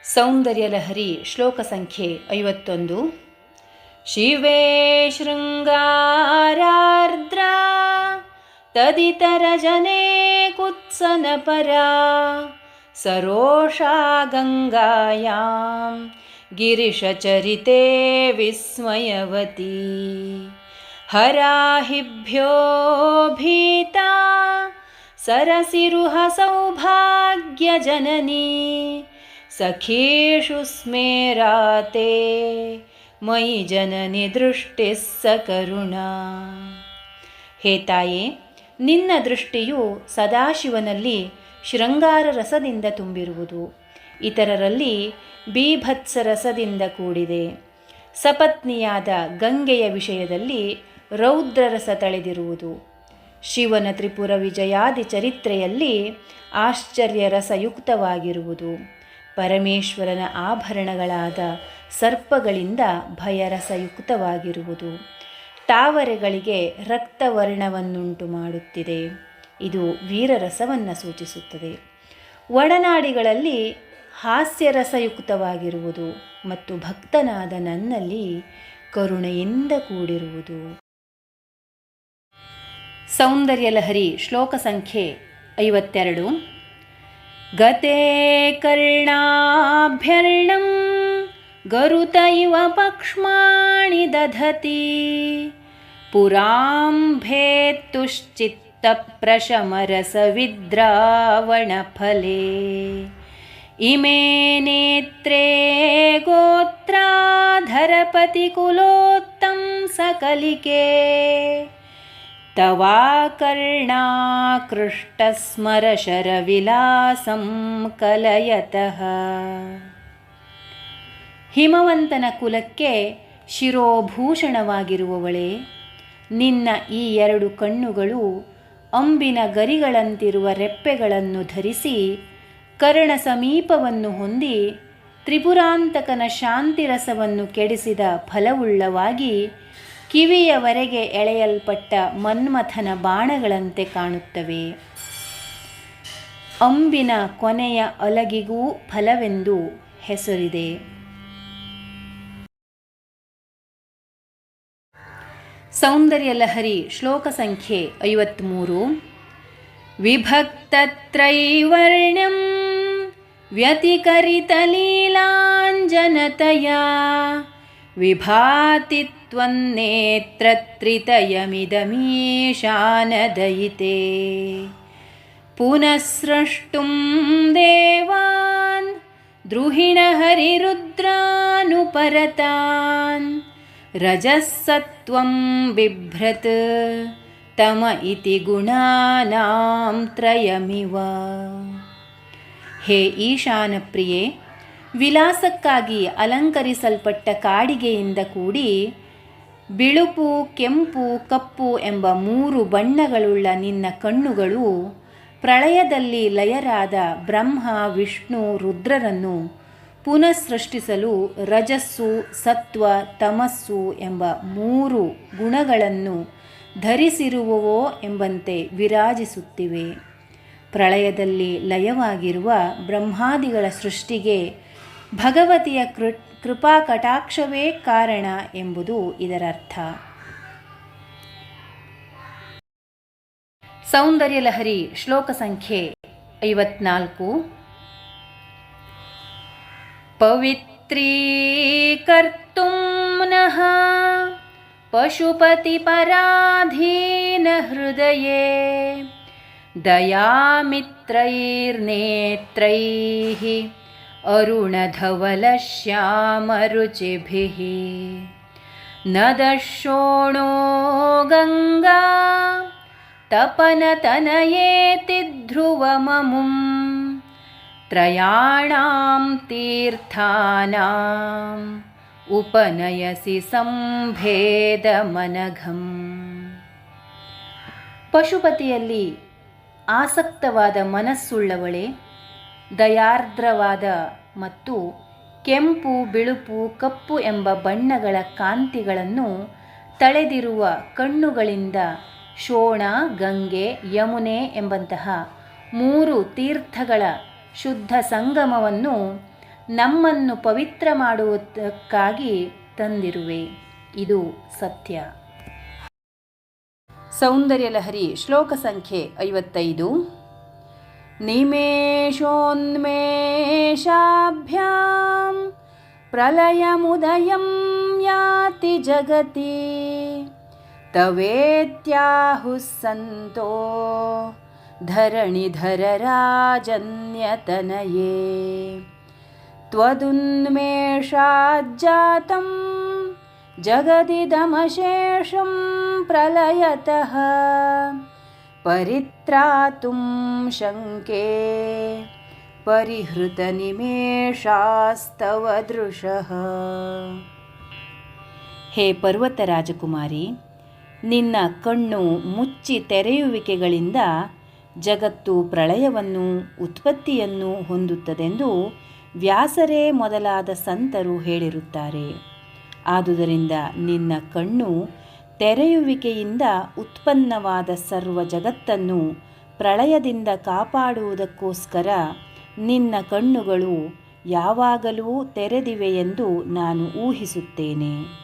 ಸೌಂದರ್ಯಲಹರಿ ಶ್ಲೋಕ ಸಂಖ್ಯೆ 51. ಶಿವೇ ಶೃಂಗಾರಾರ್ದ್ರಾ ತದಿತರ ಜನೇ ಕುತ್ಸನಪರಾ ಸರೋಷಾ ಗಂಗಾಯಾಂ ಗಿರಿಶಚರಿತೆ ವಿಸ್ಮಯವತಿ ಹರಾಹಿಭ್ಯೋ ಭೀತಾ ಸರಸಿರುಹ ಸೌಭಾಗ್ಯ ಜನನೀ ಸಖೀಷು ಸ್ಮೇರಾತೆ ಮಯಿ ಜನನಿ ದೃಷ್ಟಿಃ ಸಕರುಣಾ. ಹೇ ತಾಯೇ, ನಿನ್ನ ದೃಷ್ಟಿಯು ಸದಾಶಿವನಲ್ಲಿ ಶೃಂಗಾರ ರಸದಿಂದ ತುಂಬಿರುವುದು, ಇತರರಲ್ಲಿ ಬೀಭತ್ಸ ರಸದಿಂದ ಕೂಡಿದೆ. ಸಪತ್ನಿಯಾದ ಗಂಗೆಯ ವಿಷಯದಲ್ಲಿ ರೌದ್ರರಸ ತಳೆದಿರುವುದು. ಶಿವನ ತ್ರಿಪುರ ವಿಜಯಾದಿ ಚರಿತ್ರೆಯಲ್ಲಿ ಆಶ್ಚರ್ಯ ರಸಯುಕ್ತವಾಗಿರುವುದು. ಪರಮೇಶ್ವರನ ಆಭರಣಗಳಾದ ಸರ್ಪಗಳಿಂದ ಭಯರಸಯುಕ್ತವಾಗಿರುವುದು. ತಾವರೆಗಳಿಗೆ ರಕ್ತವರ್ಣವನ್ನುಂಟು ಮಾಡುತ್ತಿದೆ. ಇದು ವೀರರಸವನ್ನು ಸೂಚಿಸುತ್ತದೆ. ಒಡನಾಡಿಗಳಲ್ಲಿ ಹಾಸ್ಯರಸಯುಕ್ತವಾಗಿರುವುದು ಮತ್ತು ಭಕ್ತನಾದ ನನ್ನಲ್ಲಿ ಕರುಣೆಯಿಂದ ಕೂಡಿರುವುದು. ಸೌಂದರ್ಯಲಹರಿ ಶ್ಲೋಕ ಸಂಖ್ಯೆ 52. ಗತೆ ಕರ್ಣಾಭ್ಯರ್ಣಂ ಗರುತ ಇವ ಪಕ್ಷ್ಮಾಣಿ ದಧತಿ ಪುರಾಂಭೇತ್ತುಶ್ಚಿತ್ತ ಪ್ರಶಮರಸ ವಿದ್ರಾವಣ ಫಲೇ ಇಮೇ ನೇತ್ರೇ ಗೋತ್ರಾಧರಪತಿ ಕುಲೋತ್ತಂ ಸಕಲಿಕೆ ತವಾಕರ್ಣಾಕೃಷ್ಟಸ್ಮರಶರವಿಲಾಸಂ ಕಲಯತಃ. ಹಿಮವಂತನ ಕುಲಕ್ಕೆ ಶಿರೋಭೂಷಣವಾಗಿರುವವಳೇ, ನಿನ್ನ ಈ ಎರಡು ಕಣ್ಣುಗಳು ಅಂಬಿನ ಗರಿಗಳಂತಿರುವ ರೆಪ್ಪೆಗಳನ್ನು ಧರಿಸಿ ಕರ್ಣ ಸಮೀಪವನ್ನು ಹೊಂದಿ ತ್ರಿಪುರಾಂತಕನ ಶಾಂತಿರಸವನ್ನು ಕೆಡಿಸಿದ ಫಲವುಳ್ಳವಾಗಿ ಕಿವಿಯವರೆಗೆ ಎಳೆಯಲ್ಪಟ್ಟ ಮನ್ಮಥನ ಬಾಣಗಳಂತೆ ಕಾಣುತ್ತವೆ. ಅಂಬಿನ ಕೊನೆಯ ಅಲಗಿಗೂ ಫಲವೆಂದು ಹೆಸರಿದೆ. ಸೌಂದರ್ಯಲಹರಿ ಶ್ಲೋಕ ಸಂಖ್ಯೆ 53. ವಿಭಕ್ತತ್ರೈವರ್ಣ್ಯಂ ವ್ಯತಿಕರಿತಲೀಲಾಂಜನತಯಾ ವಿಭಾತಿ ತ್ವನ್ನೇತ್ರತ್ರಿತಯಮಿದಮೀಶಾನದಯಿತೆ ಪುನಃ ಸ್ರಷ್ಟುಂ ದೇವಾನ್ ದ್ರುಹಿಣ ಹರಿರುದ್ರಾನುಪರತಾನ್ ರಜಸ್ಸತ್ವಂ ಬಿಭ್ರತ್ ತಮ ಇತಿ ಗುಣಾನಾಂ ತ್ರಯಮಿವ. ಹೇ ಈಶಾನ ಪ್ರಿಯೆ, ವಿಲಾಸಕ್ಕಾಗಿ ಅಲಂಕರಿಸಲ್ಪಟ್ಟ ಕಾಡಿಗೆಯಿಂದ ಕೂಡಿ ಬಿಳುಪು, ಕೆಂಪು, ಕಪ್ಪು ಎಂಬ 3 ಬಣ್ಣಗಳುಳ್ಳ ನಿನ್ನ ಕಣ್ಣುಗಳು ಪ್ರಳಯದಲ್ಲಿ ಲಯರಾದ ಬ್ರಹ್ಮ, ವಿಷ್ಣು, ರುದ್ರರನ್ನು ಪುನಃ ಸೃಷ್ಟಿಸಲು ರಜಸ್ಸು, ಸತ್ವ, ತಮಸ್ಸು ಎಂಬ 3 ಗುಣಗಳನ್ನು ಧರಿಸಿರುವವೋ ಎಂಬಂತೆ ವಿರಾಜಿಸುತ್ತಿವೆ. ಪ್ರಳಯದಲ್ಲಿ ಲಯವಾಗಿರುವ ಬ್ರಹ್ಮಾದಿಗಳ ಸೃಷ್ಟಿಗೆ ಭಗವತಿಯ ಕೃಪಾ ಕಟಾಕ್ಷವೇ ಕಾರಣ ಎಂಬುದು ಇದರರ್ಥ. ಸೌಂದರ್ಯಲಹರಿ ಶ್ಲೋಕ ಸಂಖ್ಯೆ 54. ಪವಿತ್ರೀಕರ್ತುಂ ನಃ ಪಶುಪತಿ ಪರಾಧೀನ ಹೃದಯೇ ದಯಾಮಿತ್ರೈರ್ನೇತ್ರೈಃ ಅರುಣಧವಲಶ್ಯಾಮರುಚಿಭಿಃ ನ ದಶೋಣೋ ಗಂಗಾ ತಪನತನಯೇತಿ ಧ್ರುವಮಮುಂ ತ್ರಯಾಣಾಂ ತೀರ್ಥಾನಾಂ ಉಪನಯಸಿ ಸಂಭೇದಮನಘಂ. ಪಶುಪತಿಯಲ್ಲಿ ಆಸಕ್ತವಾದ ಮನಸ್ಸುಳ್ಳವಳೇ, ದಯಾರ್ದ್ರವಾದ ಮತ್ತು ಕೆಂಪು, ಬಿಳುಪು, ಕಪ್ಪು ಎಂಬ ಬಣ್ಣಗಳ ಕಾಂತಿಗಳನ್ನು ತಳೆದಿರುವ ಕಣ್ಣುಗಳಿಂದ ಶೋಣ, ಗಂಗೆ, ಯಮುನೆ ಎಂಬಂತಹ 3 ತೀರ್ಥಗಳ ಶುದ್ಧ ಸಂಗಮವನ್ನು ನಮ್ಮನ್ನು ಪವಿತ್ರ ಮಾಡುವುದಕ್ಕಾಗಿ ತಂದಿರುವೆ. ಇದು ಸತ್ಯ. ಸೌಂದರ್ಯ ಲಹರಿ ಶ್ಲೋಕ ಸಂಖ್ಯೆ 55. ನಿಮೇಷೋನ್ಮೇಷಾಭ್ಯಾಂ ಪ್ರಲಯಮುದಯಂ ಯಾತಿ ಜಗತಿ ತವೇತ್ಯಾಹುಃ ಸಂತೋ ಧರಣಿಧರರಾಜನ್ಯತನಯೇ ತ್ವದುನ್ಮೇಷಾಜ್ಜಾತಂ ಜಗದಿದಮಶೇಷಂ ಪ್ರಲಯತಃ ಪರಿತ್ರಾತುಂ ಶಂಕೆ ಪರಿಹೃತನಿಮೇಷಾಸ್ತವ ದೃಶಃ. ಹೇ ಪರ್ವತ ರಾಜಕುಮಾರಿ, ನಿನ್ನ ಕಣ್ಣು ಮುಚ್ಚಿ ತೆರೆಯುವಿಕೆಗಳಿಂದ ಜಗತ್ತು ಪ್ರಳಯವನ್ನು ಉತ್ಪತ್ತಿಯನ್ನು ಹೊಂದುತ್ತದೆಂದು ವ್ಯಾಸರೇ ಮೊದಲಾದ ಸಂತರು ಹೇಳಿರುತ್ತಾರೆ. ಆದುದರಿಂದ ನಿನ್ನ ಕಣ್ಣು ತೆರೆಯುವಿಕೆಯಿಂದ ಉತ್ಪನ್ನವಾದ ಸರ್ವ ಜಗತ್ತನ್ನು ಪ್ರಳಯದಿಂದ ಕಾಪಾಡುವುದಕ್ಕೋಸ್ಕರ ನಿನ್ನ ಕಣ್ಣುಗಳು ಯಾವಾಗಲೂ ತೆರೆದಿವೆಯೆಂದು ನಾನು ಊಹಿಸುತ್ತೇನೆ.